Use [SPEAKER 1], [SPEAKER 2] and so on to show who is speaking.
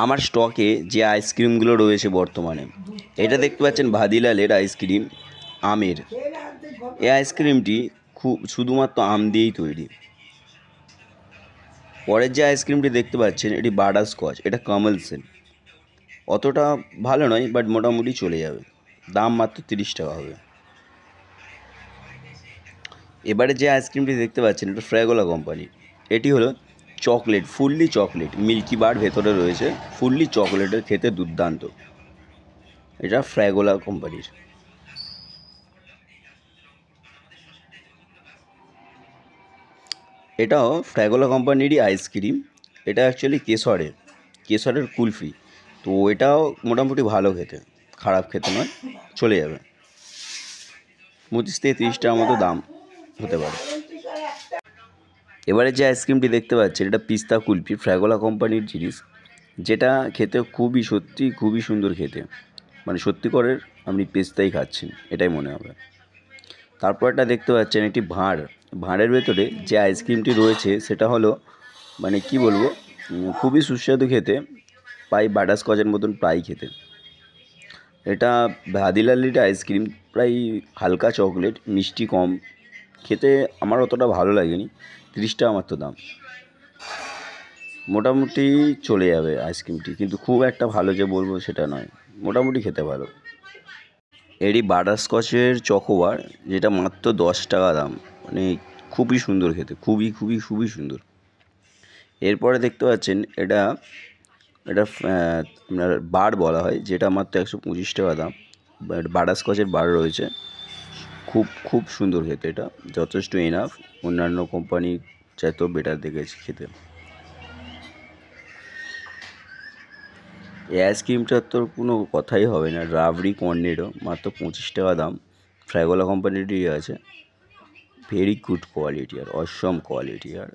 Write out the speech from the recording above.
[SPEAKER 1] আমার স্টকে যে আইসক্রিমগুলো রয়েছে বর্তমানে, এটা দেখতে পাচ্ছেন ভাদিলালের আইসক্রিম আমের। এই আইসক্রিমটি শুধুমাত্র আম দিয়েই তৈরি। পরের যে আইসক্রিমটি দেখতে পাচ্ছেন এটি বাটারস্কচ, এটা কামাল সেন। অতটা ভালো নয়, বাট মোটামুটি চলে যাবে। দাম মাত্র 30 টাকা হবে। এবারে যে আইসক্রিমটি দেখতে পাচ্ছেন এটা ফ্র্যাগোলা কোম্পানি। এটি হলো চকলেট, ফুললি চকলেট, মিল্কি বার ভেতরে রয়েছে, ফুললি চকলেটের, খেতে দুর্দান্ত। এটা ফ্র্যাগোলা কোম্পানির। এটাও ফ্র্যাগোলা কোম্পানিরই আইসক্রিম। এটা অ্যাকচুয়ালি কেশরের কুলফি। তো এটাও মোটামুটি ভালো খেতে, খারাপ খেতে নয়, চলে যাবে। 25 থেকে 30 টাকার মতো দাম হতে পারে। এবারে যে আইসক্রিমটি দেখতে পাচ্ছেন এটা পিস্তা কুলফি, ফ্র্যাগোলা কোম্পানির জিনিস, যেটা খেতে খুবই সুন্দর খেতে। মানে সত্যি করে আপনি পেস্তাই খাচ্ছেন এটাই মনে হবে। তারপর এটা দেখতে পাচ্ছেন এটি ভাঁড়ের ভেতরে যে আইসক্রিমটি রয়েছে সেটা হলো মানে কি বলবো, খুবই সুস্বাদু খেতে, প্রায় বাটারস্কচের মতন প্রায় খেতে। এটা ভাদিলালির আইসক্রিম, প্রায় হালকা চকলেট, মিষ্টি কম, খেতে আমার অতটা ভালো লাগেনি। 30 টাকা মাত্র দাম। মোটামুটি চলে যাবে আইসক্রিমটি, কিন্তু খুব একটা ভালো যে বলবো সেটা নয়, মোটামুটি খেতে ভালো। এটি বাটারস্কচের চকোবার, যেটা মাত্র 10 টাকা দাম। মানে খুবই সুন্দর খেতে, খুবই সুন্দর। এরপরে দেখতে পাচ্ছেন এটা আপনার বার বলা হয়, যেটা মাত্র 125 টাকা দাম। বাটারস্কচের বার রয়েছে, খুব সুন্দর খেতে। এটা যথেষ্ট এনাফ, অন্যান্য কোম্পানি চাইতেও বেটার দেখেছি খেতে। এই আইসক্রিমটার তো কোনো কথাই হবে না, রাবড়ি কর্নেডো, মাত্র 25 টাকা দাম। ফ্র্যাগোলা কোম্পানিরই আছে, ভেরি গুড কোয়ালিটি আর অসম কোয়ালিটি আর